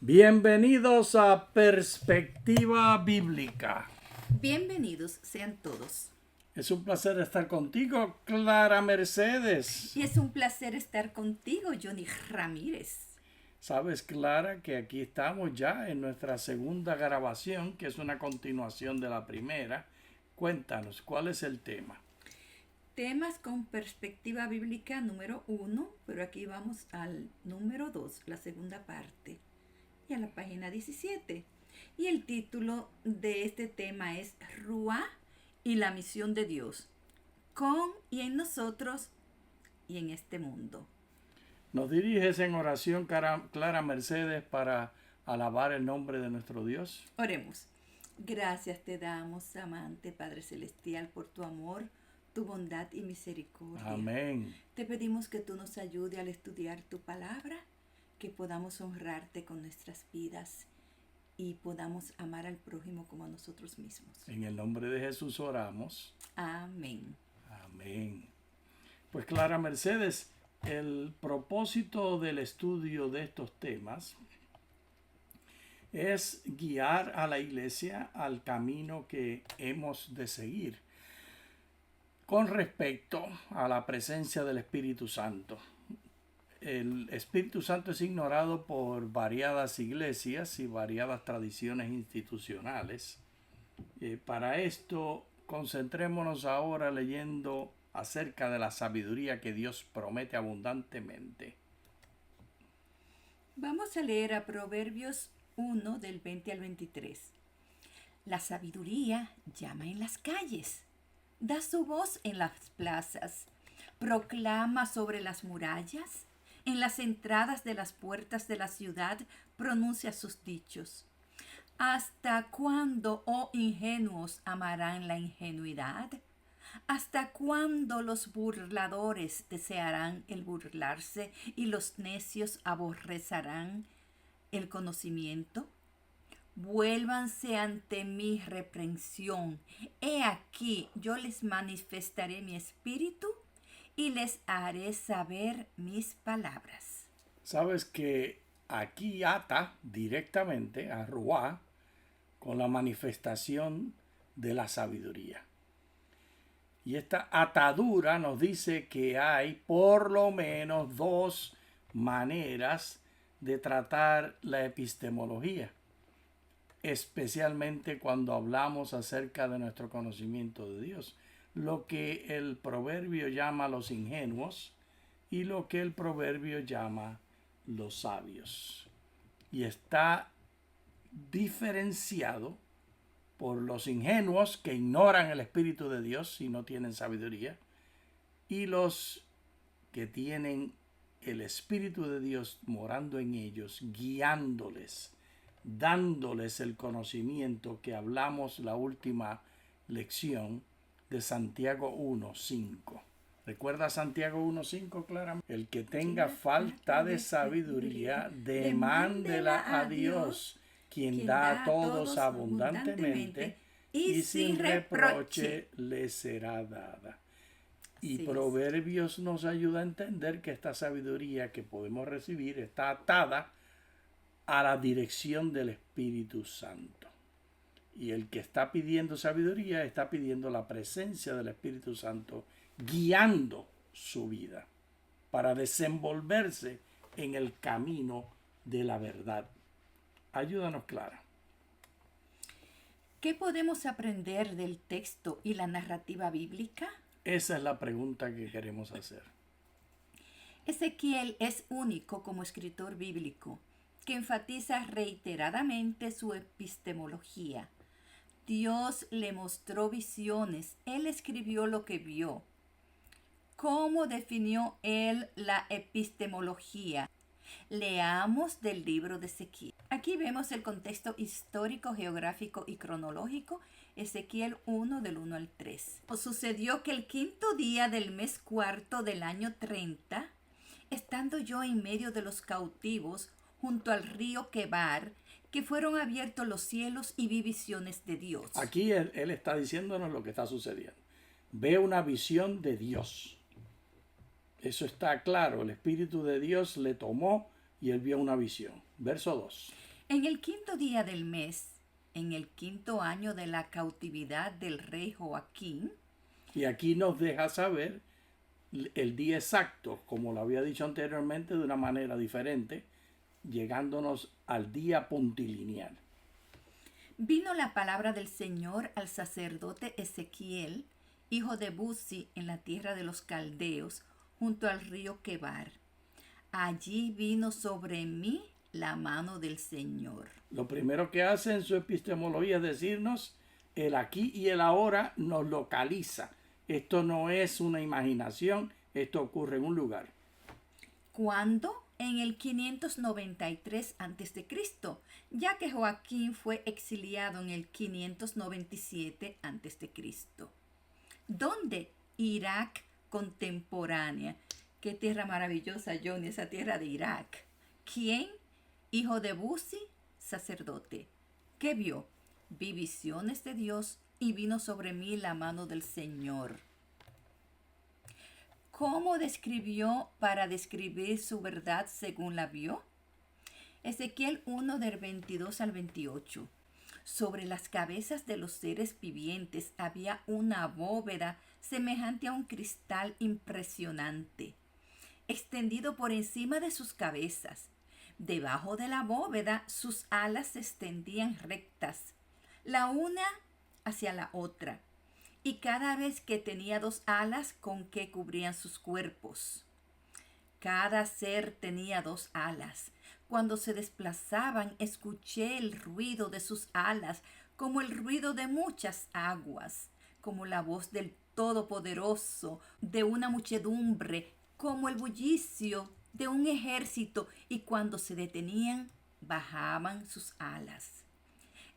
Bienvenidos a Perspectiva Bíblica. Bienvenidos sean todos. Es un placer estar contigo, Clara Mercedes. Y es un placer estar contigo, Johnny Ramírez. Sabes, Clara, que aquí estamos ya en nuestra segunda grabación, que es una continuación de la primera. Cuéntanos, ¿cuál es el tema? Temas con perspectiva bíblica número 1, pero aquí vamos al número 2, la segunda parte, y a la página 17. Y el título de este tema es Ruá y la misión de Dios, con y en nosotros y en este mundo. Nos diriges en oración, Clara Mercedes, para alabar el nombre de nuestro Dios. Oremos. Gracias te damos, amante Padre Celestial, por tu amor, tu bondad y misericordia. Amén. Te pedimos que tú nos ayudes al estudiar tu palabra, que podamos honrarte con nuestras vidas y podamos amar al prójimo como a nosotros mismos. En el nombre de Jesús oramos. Amén. Amén. Pues Clara Mercedes, el propósito del estudio de estos temas es guiar a la iglesia al camino que hemos de seguir con respecto a la presencia del Espíritu Santo. El Espíritu Santo es ignorado por variadas iglesias y variadas tradiciones institucionales. Para esto, concentrémonos ahora leyendo acerca de la sabiduría que Dios promete abundantemente. Vamos a leer a Proverbios 1 del 20 al 23. La sabiduría llama en las calles, da su voz en las plazas, proclama sobre las murallas, en las entradas de las puertas de la ciudad pronuncia sus dichos. ¿Hasta cuándo, oh ingenuos, amarán la ingenuidad? ¿Hasta cuándo los burladores desearán el burlarse y los necios aborrecerán el conocimiento? Vuélvanse ante mi reprensión. He aquí, yo les manifestaré mi espíritu y les haré saber mis palabras. Sabes que aquí ata directamente a Ruá con la manifestación de la sabiduría. Y esta atadura nos dice que hay por lo menos dos maneras de tratar la epistemología, especialmente cuando hablamos acerca de nuestro conocimiento de Dios. Lo que el proverbio llama los ingenuos y lo que el proverbio llama los sabios. Y está diferenciado por los ingenuos que ignoran el Espíritu de Dios y no tienen sabiduría, y los que tienen el Espíritu de Dios morando en ellos, guiándoles, dándoles el conocimiento que hablamos la última lección de Santiago 1:5. ¿Recuerda Santiago 1:5, Clara? El que tenga falta de sabiduría, demándela a Dios, quien da a todos abundantemente y sin reproche le será dada. Y Proverbios nos ayuda a entender que esta sabiduría que podemos recibir está atada a la dirección del Espíritu Santo. Y el que está pidiendo sabiduría está pidiendo la presencia del Espíritu Santo guiando su vida para desenvolverse en el camino de la verdad. Ayúdanos, Clara. ¿Qué podemos aprender del texto y la narrativa bíblica? Esa es la pregunta que queremos hacer. Ezequiel es único como escritor bíblico, que enfatiza reiteradamente su epistemología. Dios le mostró visiones, él escribió lo que vio. ¿Cómo definió él la epistemología? Leamos del libro de Ezequiel. Aquí vemos el contexto histórico, geográfico y cronológico. Ezequiel 1 del 1 al 3. Sucedió que el quinto día del mes cuarto del año 30, estando yo en medio de los cautivos, junto al río Quebar, que fueron abiertos los cielos y vi visiones de Dios. Aquí él está diciéndonos lo que está sucediendo. Ve una visión de Dios. Eso está claro. El Espíritu de Dios le tomó y él vio una visión. Verso 2. En el 5.º día del mes, en el 5.º año de la cautividad del rey Joaquín. Y aquí nos deja saber el día exacto, como lo había dicho anteriormente, de una manera diferente, llegándonos al día puntilineal. Vino la palabra del Señor al sacerdote Ezequiel, hijo de Buzi, en la tierra de los caldeos, junto al río Quebar. Allí vino sobre mí la mano del Señor. Lo primero que hace en su epistemología es decirnos, el aquí y el ahora nos localiza. Esto no es una imaginación, esto ocurre en un lugar. ¿Cuándo? En el 593 a.C., ya que Joaquín fue exiliado en el 597 a.C. ¿Dónde? Irak contemporánea. Qué tierra maravillosa, Johnny, esa tierra de Irak. ¿Quién? Hijo de Buzi, sacerdote. ¿Qué vio? Vi visiones de Dios y vino sobre mí la mano del Señor. ¿Cómo describió para describir su verdad según la vio? Ezequiel 1 del 22 al 28. Sobre las cabezas de los seres vivientes había una bóveda semejante a un cristal impresionante, extendido por encima de sus cabezas. Debajo de la bóveda sus alas se extendían rectas, la una hacia la otra, y cada vez que tenía 2 alas con que cubrían sus cuerpos. Cada ser tenía 2 alas. Cuando se desplazaban, escuché el ruido de sus alas, como el ruido de muchas aguas, como la voz del Todopoderoso, de una muchedumbre, como el bullicio de un ejército, y cuando se detenían, bajaban sus alas.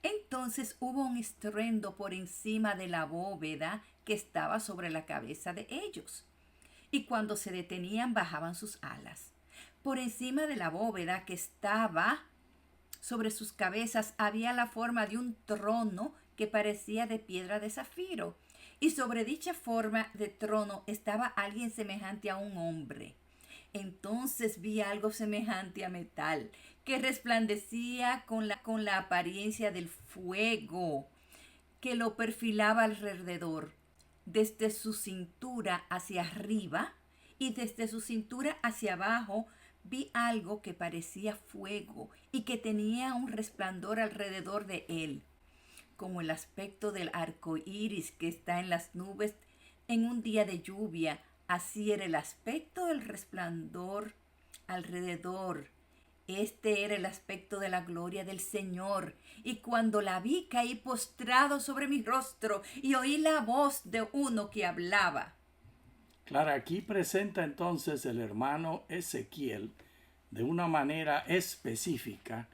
Entonces hubo un estruendo por encima de la bóveda que estaba sobre la cabeza de ellos. Y cuando se detenían, bajaban sus alas. Por encima de la bóveda que estaba sobre sus cabezas había la forma de un trono que parecía de piedra de zafiro. Y sobre dicha forma de trono estaba alguien semejante a un hombre. Entonces vi algo semejante a metal, que resplandecía con la apariencia del fuego, que lo perfilaba alrededor, desde su cintura hacia arriba y desde su cintura hacia abajo. Vi algo que parecía fuego y que tenía un resplandor alrededor de él, como el aspecto del arco iris que está en las nubes en un día de lluvia. Así era el aspecto del resplandor alrededor. Este era el aspecto de la gloria del Señor. Y cuando la vi, caí postrado sobre mi rostro y oí la voz de uno que hablaba. Claro, aquí presenta entonces el hermano Ezequiel de una manera específica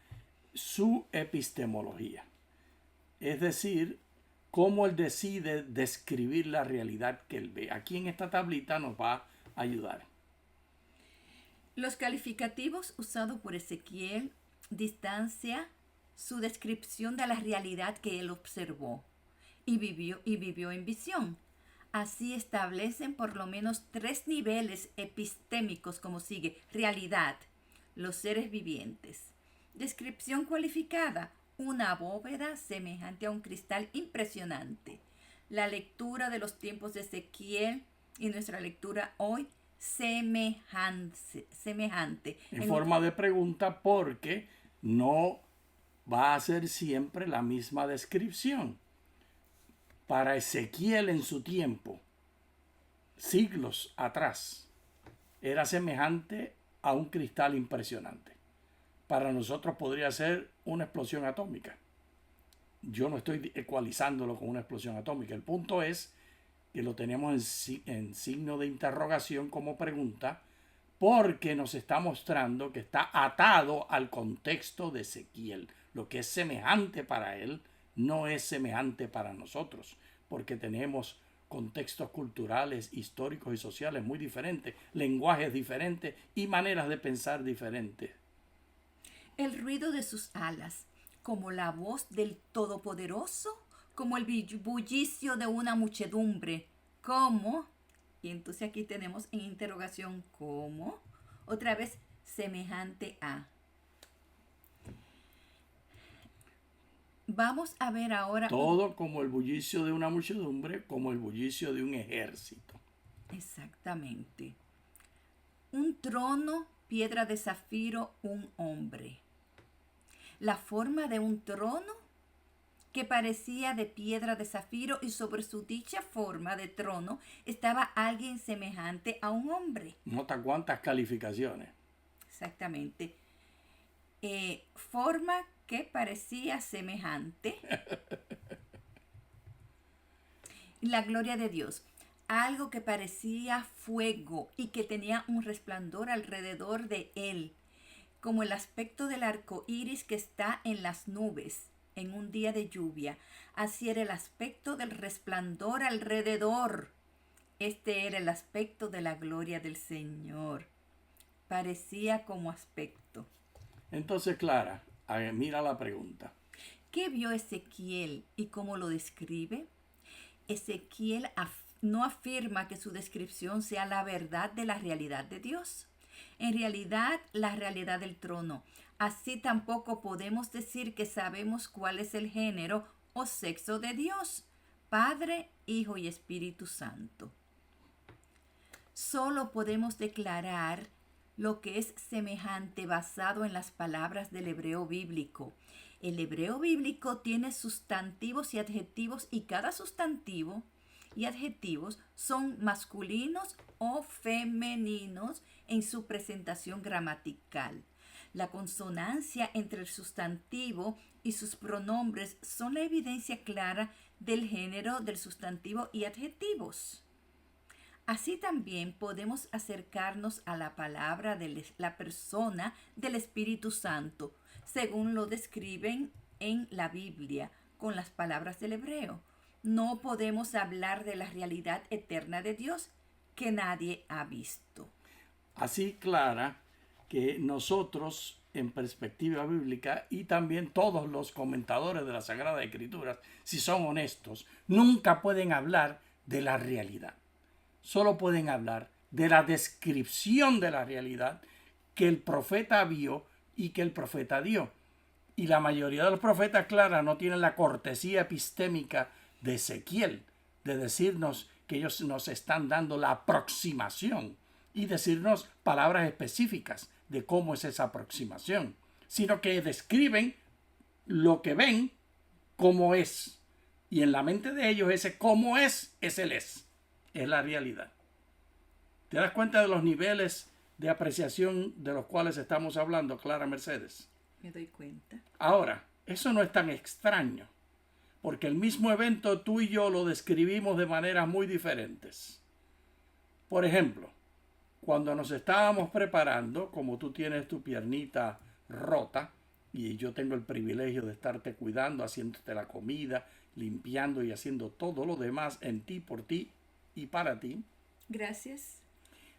su epistemología. Es decir, cómo él decide describir la realidad que él ve. Aquí en esta tablita nos va a ayudar. Los calificativos usados por Ezequiel distancia su descripción de la realidad que él observó y vivió en visión. Así establecen por lo menos 3 niveles epistémicos como sigue: realidad, los seres vivientes; descripción cualificada, una bóveda semejante a un cristal impresionante; la lectura de los tiempos de Ezequiel y nuestra lectura hoy, semejante. En forma de pregunta, porque no va a ser siempre la misma descripción. Para Ezequiel en su tiempo, siglos atrás, era semejante a un cristal impresionante. Para nosotros podría ser una explosión atómica. Yo no estoy ecualizándolo con una explosión atómica. El punto es que lo tenemos en signo de interrogación como pregunta, porque nos está mostrando que está atado al contexto de Ezequiel. Lo que es semejante para él no es semejante para nosotros, porque tenemos contextos culturales, históricos y sociales muy diferentes, lenguajes diferentes y maneras de pensar diferentes. El ruido de sus alas, como la voz del Todopoderoso, como el bullicio de una muchedumbre, como, y entonces aquí tenemos en interrogación como, otra vez semejante a. Vamos a ver ahora. Todo como el bullicio de una muchedumbre, como el bullicio de un ejército. Exactamente. Un trono, piedra de zafiro, un hombre. La forma de un trono que parecía de piedra de zafiro, y sobre su dicha forma de trono estaba alguien semejante a un hombre. Nota cuántas calificaciones. Exactamente. Forma que parecía semejante. La gloria de Dios. Algo que parecía fuego y que tenía un resplandor alrededor de él, como el aspecto del arco iris que está en las nubes en un día de lluvia. Así era el aspecto del resplandor alrededor. Este era el aspecto de la gloria del Señor. Parecía como aspecto. Entonces, Clara, mira la pregunta. ¿Qué vio Ezequiel y cómo lo describe? Ezequiel no afirma que su descripción sea la verdad de la realidad de Dios. En realidad, la realidad del trono. Así tampoco podemos decir que sabemos cuál es el género o sexo de Dios, Padre, Hijo y Espíritu Santo. Solo podemos declarar lo que es semejante basado en las palabras del hebreo bíblico. El hebreo bíblico tiene sustantivos y adjetivos, y cada sustantivo y adjetivos son masculinos o femeninos en su presentación gramatical. La consonancia entre el sustantivo y sus pronombres son la evidencia clara del género del sustantivo y adjetivos. Así también podemos acercarnos a la palabra de la persona del Espíritu Santo, según lo describen en la Biblia, con las palabras del hebreo. No podemos hablar de la realidad eterna de Dios que nadie ha visto. Así, Clara, que nosotros, en perspectiva bíblica, y también todos los comentadores de la Sagrada Escritura, si son honestos, nunca pueden hablar de la realidad. Solo pueden hablar de la descripción de la realidad que el profeta vio y que el profeta dio. Y la mayoría de los profetas, Clara, no tienen la cortesía epistémica de Ezequiel, de decirnos que ellos nos están dando la aproximación y decirnos palabras específicas de cómo es esa aproximación, sino que describen lo que ven como es. Y en la mente de ellos ese cómo es el es la realidad. ¿Te das cuenta de los niveles de apreciación de los cuales estamos hablando, Clara Mercedes? Me doy cuenta. Ahora, eso no es tan extraño, porque el mismo evento tú y yo lo describimos de maneras muy diferentes. Por ejemplo, cuando nos estábamos preparando, como tú tienes tu piernita rota, y yo tengo el privilegio de estarte cuidando, haciéndote la comida, limpiando y haciendo todo lo demás en ti, por ti y para ti. Gracias.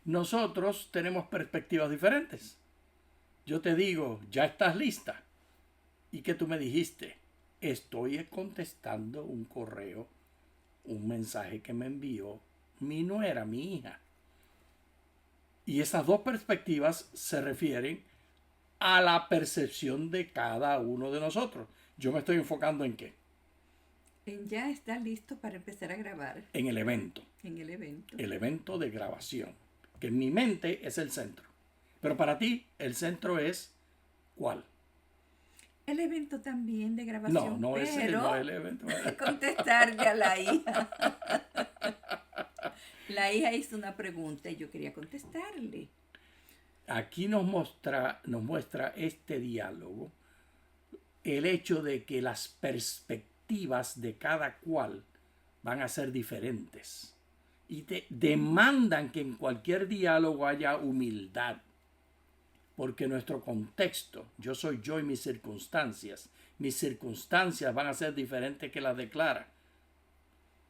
Nosotros tenemos perspectivas diferentes. Yo te digo, ¿ya estás lista? ¿Y qué tú me dijiste? Estoy contestando un correo, un mensaje que me envió mi nuera, mi hija. Y esas dos perspectivas se refieren a la percepción de cada uno de nosotros. Yo me estoy enfocando en qué. Ya está listo para empezar a grabar. En el evento. En el evento. El evento de grabación. Que en mi mente es el centro. Pero para ti, el centro es ¿cuál? El evento también de grabación. No, pero ese no es el evento. Contestarle a la hija. La hija hizo una pregunta y yo quería contestarle. Aquí nos muestra este diálogo el hecho de que las perspectivas de cada cual van a ser diferentes y te demandan que en cualquier diálogo haya humildad, porque nuestro contexto, yo soy yo y mis circunstancias van a ser diferentes que las de Clara.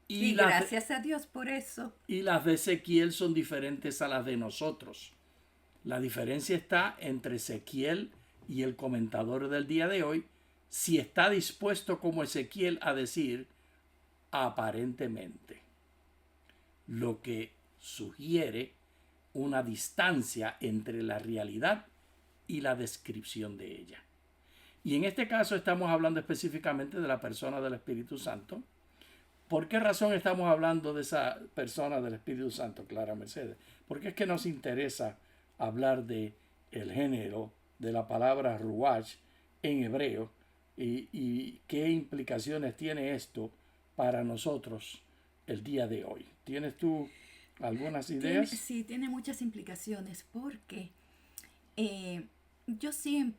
Y gracias a Dios por eso. Y las de Ezequiel son diferentes a las de nosotros. La diferencia está entre Ezequiel y el comentador del día de hoy, si está dispuesto como Ezequiel a decir aparentemente, lo que sugiere una distancia entre la realidad y la descripción de ella. Y en este caso estamos hablando específicamente de la persona del Espíritu Santo. ¿Por qué razón estamos hablando de esa persona del Espíritu Santo, Clara Mercedes? Porque es que nos interesa hablar de el género de la palabra ruach en hebreo y qué implicaciones tiene esto para nosotros el día de hoy. ¿Tienes tú algunas ideas? Sí, tiene muchas implicaciones porque yo soy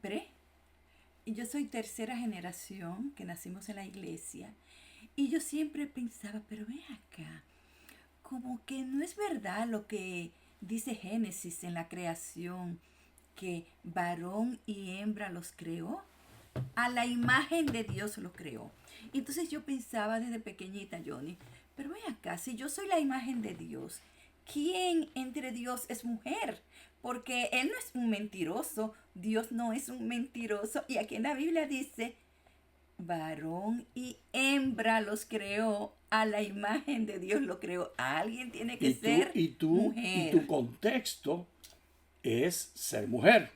tercera generación que nacimos en la iglesia y yo siempre pensaba, pero ven acá, como que no es verdad lo que dice Génesis en la creación, que varón y hembra los creó. A la imagen de Dios los creó. Entonces yo pensaba desde pequeñita, Johnny, pero ven acá, si yo soy la imagen de Dios, ¿quién entre Dios es mujer? Porque Él no es un mentiroso, Dios no es un mentiroso. Y aquí en la Biblia dice, varón y hembra los creó, a la imagen de Dios lo creó. Alguien tiene que ser mujer. Y tu contexto es ser mujer.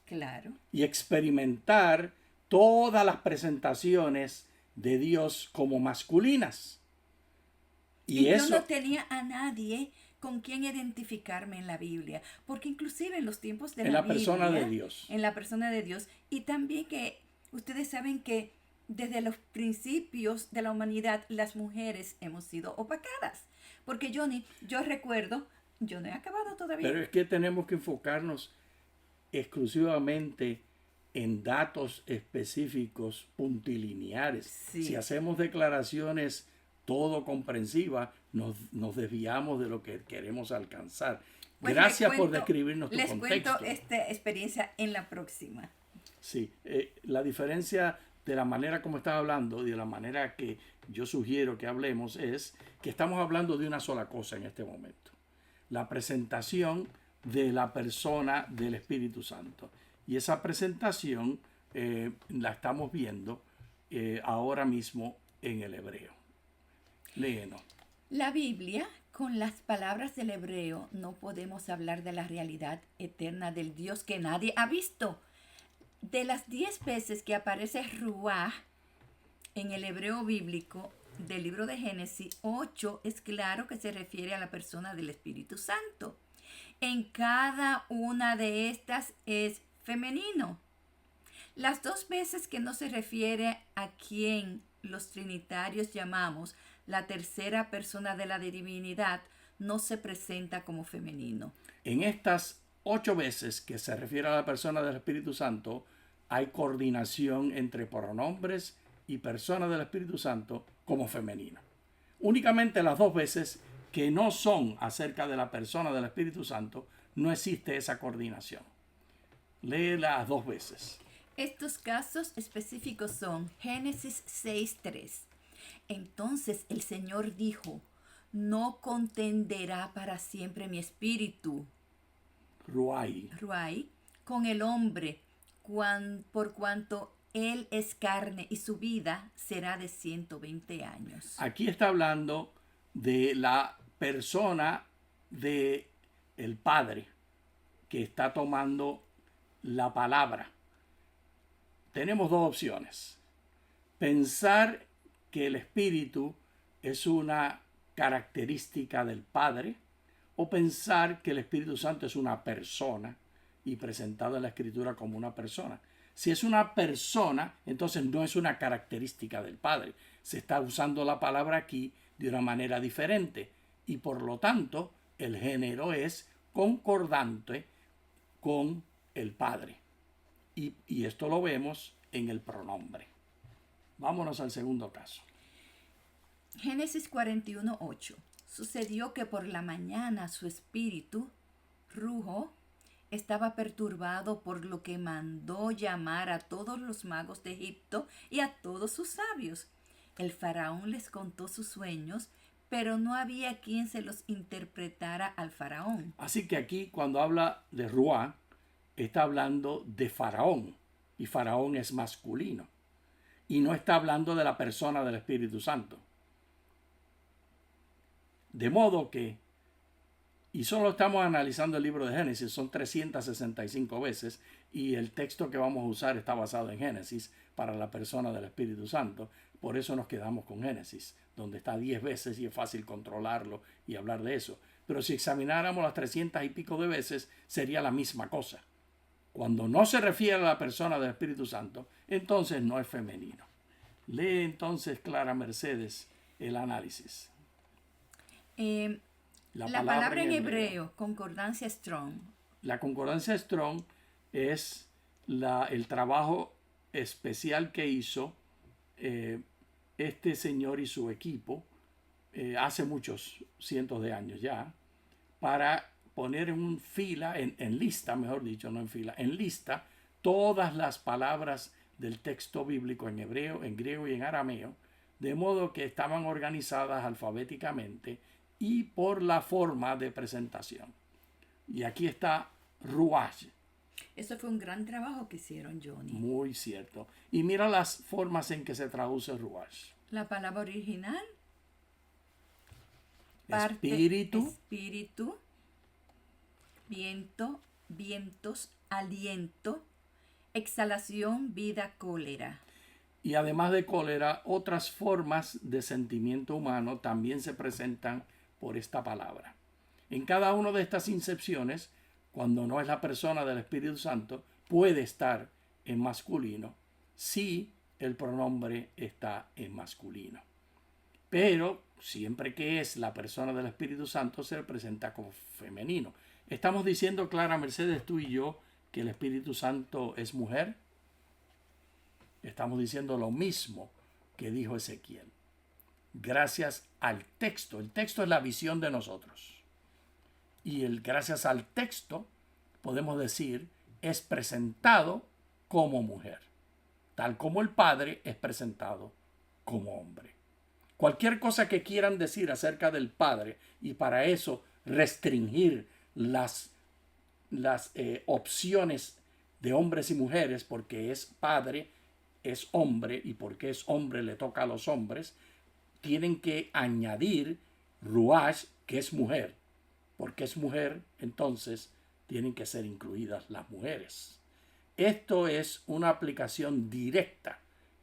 Claro. Y experimentar todas las presentaciones de Dios como masculinas. Y eso, yo no tenía a nadie con quien identificarme en la Biblia, porque inclusive en los tiempos de la Biblia, persona de Dios. En la persona de Dios, y también que ustedes saben que desde los principios de la humanidad las mujeres hemos sido opacadas, porque Johnny, yo recuerdo, yo no he acabado todavía. Pero es que tenemos que enfocarnos exclusivamente en datos específicos puntilineares. Sí. Si hacemos declaraciones todo comprensivas, nos desviamos de lo que queremos alcanzar. Pues gracias por describirnos tu contexto. Les cuento esta experiencia en la próxima. Sí, la diferencia de la manera como estás hablando y de la manera que yo sugiero que hablemos es que estamos hablando de una sola cosa en este momento. La presentación de la persona del Espíritu Santo. Y esa presentación la estamos viendo ahora mismo en el hebreo. Léenos. La Biblia, con las palabras del hebreo, no podemos hablar de la realidad eterna del Dios que nadie ha visto. De las 10 veces que aparece Ruach en el hebreo bíblico del libro de Génesis, 8 es claro que se refiere a la persona del Espíritu Santo. En cada una de estas es femenino. Las 2 veces que no se refiere a quien los trinitarios llamamos la tercera persona de la divinidad, no se presenta como femenino. En estas 8 veces que se refiere a la persona del Espíritu Santo, hay coordinación entre pronombres y persona del Espíritu Santo como femenino. Únicamente las 2 veces que no son acerca de la persona del Espíritu Santo, no existe esa coordinación. Léela 2 veces. Estos casos específicos son Génesis 6:3. Entonces el Señor dijo, no contenderá para siempre mi espíritu, Ruai, con el hombre, por cuanto él es carne y su vida será de 120 años. Aquí está hablando de la persona de el Padre que está tomando la palabra. Tenemos 2 opciones. Pensar que el Espíritu es una característica del Padre o pensar que el Espíritu Santo es una persona y presentado en la Escritura como una persona. Si es una persona, entonces no es una característica del Padre. Se está usando la palabra aquí de una manera diferente y por lo tanto el género es concordante con el Padre. Y esto lo vemos en el pronombre. Vámonos al segundo caso. Génesis 41:8. Sucedió que por la mañana su espíritu, Rujo, estaba perturbado por lo que mandó llamar a todos los magos de Egipto y a todos sus sabios. El faraón les contó sus sueños, pero no había quien se los interpretara al faraón. Así que aquí cuando habla de Ruá, está hablando de faraón, y faraón es masculino, y no está hablando de la persona del Espíritu Santo. De modo que Y solo estamos analizando el libro de Génesis, son 365 veces, y el texto que vamos a usar está basado en Génesis para la persona del Espíritu Santo. Por eso nos quedamos con Génesis, donde está 10 veces y es fácil controlarlo y hablar de eso. Pero si examináramos las 300 y pico de veces, sería la misma cosa. Cuando no se refiere a la persona del Espíritu Santo, entonces no es femenino. Lee entonces, Clara Mercedes, el análisis. La palabra en hebreo, concordancia Strong. La concordancia Strong es el trabajo especial que hizo este señor y su equipo hace muchos cientos de años ya, para poner en fila, en lista, mejor dicho, no en fila, en lista, todas las palabras del texto bíblico en hebreo, en griego y en arameo, de modo que estaban organizadas alfabéticamente y por la forma de presentación. Y aquí está Ruach. Eso fue un gran trabajo que hicieron, Johnny. Muy cierto. Y mira las formas en que se traduce Ruach. La palabra original. Espíritu. Viento, vientos, aliento, exhalación, vida, cólera. Y además de cólera, otras formas de sentimiento humano también se presentan por esta palabra. En cada una de estas incepciones, cuando no es la persona del Espíritu Santo, puede estar en masculino si el pronombre está en masculino. Pero siempre que es la persona del Espíritu Santo, se presenta como femenino. ¿Estamos diciendo, Clara Mercedes, tú y yo, que el Espíritu Santo es mujer? Estamos diciendo lo mismo que dijo Ezequiel. Gracias al texto. El texto es la visión de nosotros. Y gracias al texto podemos decir es presentado como mujer, tal como el Padre es presentado como hombre. Cualquier cosa que quieran decir acerca del Padre y para eso restringir las opciones de hombres y mujeres porque es Padre, es hombre y porque es hombre le toca a los hombres, tienen que añadir Ruach, que es mujer. Porque es mujer, entonces tienen que ser incluidas las mujeres. Esto es una aplicación directa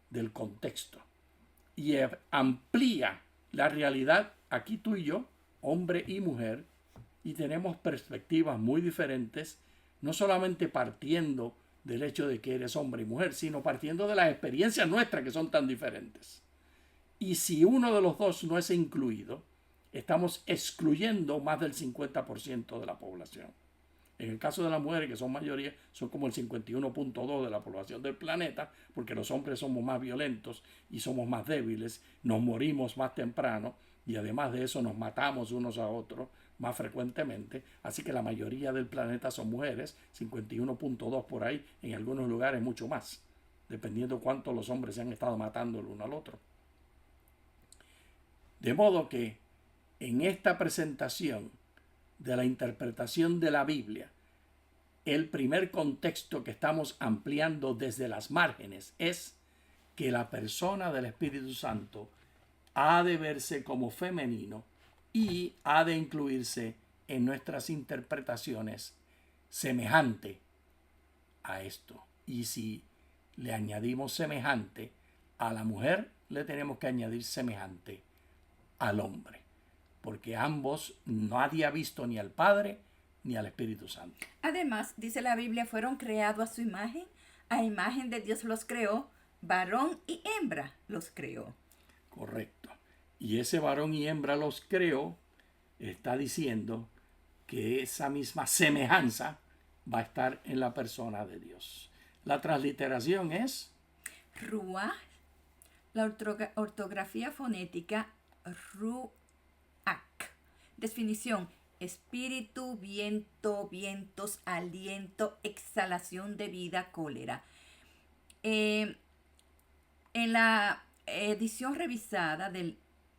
del contexto y amplía la realidad aquí tú y yo, hombre y mujer, y tenemos perspectivas muy diferentes, no solamente partiendo del hecho de que eres hombre y mujer, sino partiendo de las experiencias nuestras que son tan diferentes. Y si uno de los dos no es incluido, estamos excluyendo más del 50% de la población. En el caso de las mujeres, que son mayoría, son como el 51.2% de la población del planeta, porque los hombres somos más violentos y somos más débiles, nos morimos más temprano y además de eso nos matamos unos a otros más frecuentemente. Así que la mayoría del planeta son mujeres, 51.2% por ahí, en algunos lugares mucho más, dependiendo cuánto los hombres se han estado matando el uno al otro. De modo que en esta presentación de la interpretación de la Biblia, el primer contexto que estamos ampliando desde las márgenes es que la persona del Espíritu Santo ha de verse como femenino y ha de incluirse en nuestras interpretaciones semejante a esto. Y si le añadimos semejante a la mujer, le tenemos que añadir semejante al hombre, porque ambos nadie ha visto ni al Padre ni al Espíritu Santo. Además, dice la Biblia, fueron creados a su imagen, a imagen de Dios los creó, varón y hembra los creó. Correcto. Y ese varón y hembra los creó, está diciendo que esa misma semejanza va a estar en la persona de Dios. La transliteración es Ruach, la ortografía fonética Ruach. Definición: espíritu, viento, vientos, aliento, exhalación de vida, cólera. En la edición revisada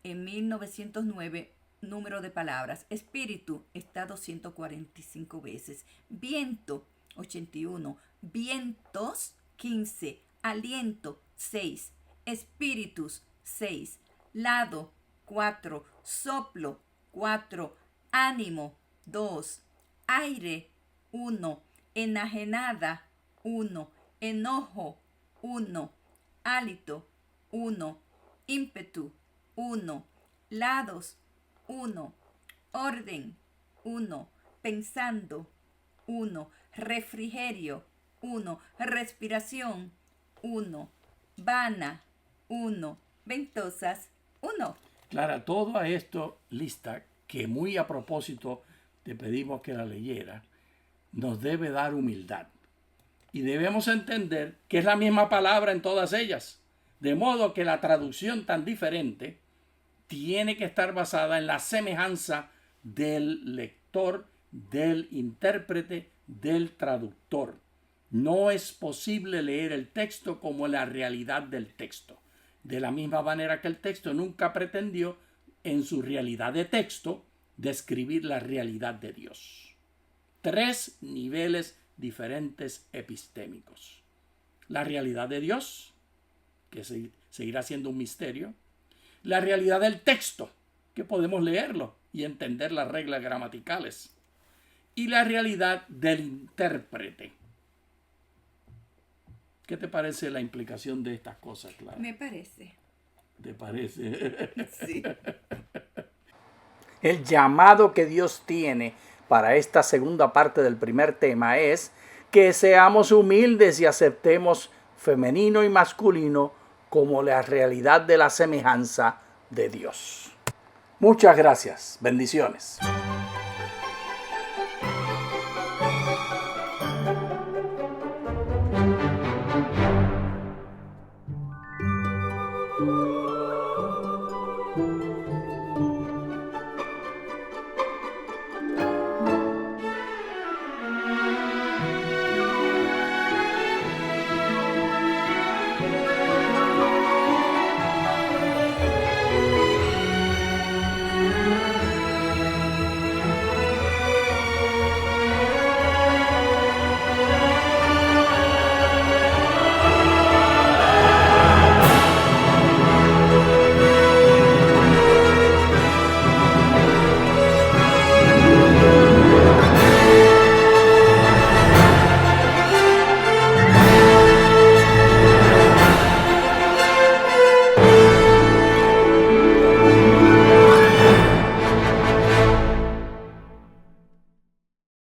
en 1909, número de palabras, espíritu está 245 veces, viento 81, vientos 15, aliento 6, espíritus 6, lado 4, soplo 4, ánimo 2. Aire, 1. Enajenada, 1. Enojo, 1. Hálito, 1. Ímpetu, 1. Lados, 1. Orden, 1. Pensando, 1. Refrigerio, 1. Respiración, 1. Vana, 1. Ventosas, 1. Clara, todo esto lista, que muy a propósito te pedimos que la leyera, nos debe dar humildad. Y debemos entender que es la misma palabra en todas ellas. De modo que la traducción tan diferente tiene que estar basada en la semejanza del lector, del intérprete, del traductor. No es posible leer el texto como la realidad del texto. De la misma manera que el texto nunca pretendió, en su realidad de texto, describir la realidad de Dios. 3 niveles diferentes epistémicos. La realidad de Dios, que seguirá siendo un misterio. La realidad del texto, que podemos leerlo y entender las reglas gramaticales. Y la realidad del intérprete. ¿Qué te parece la implicación de estas cosas, Clara? Me parece. ¿Te parece? Sí. El llamado que Dios tiene para esta segunda parte del primer tema es que seamos humildes y aceptemos femenino y masculino como la realidad de la semejanza de Dios. Muchas gracias. Bendiciones.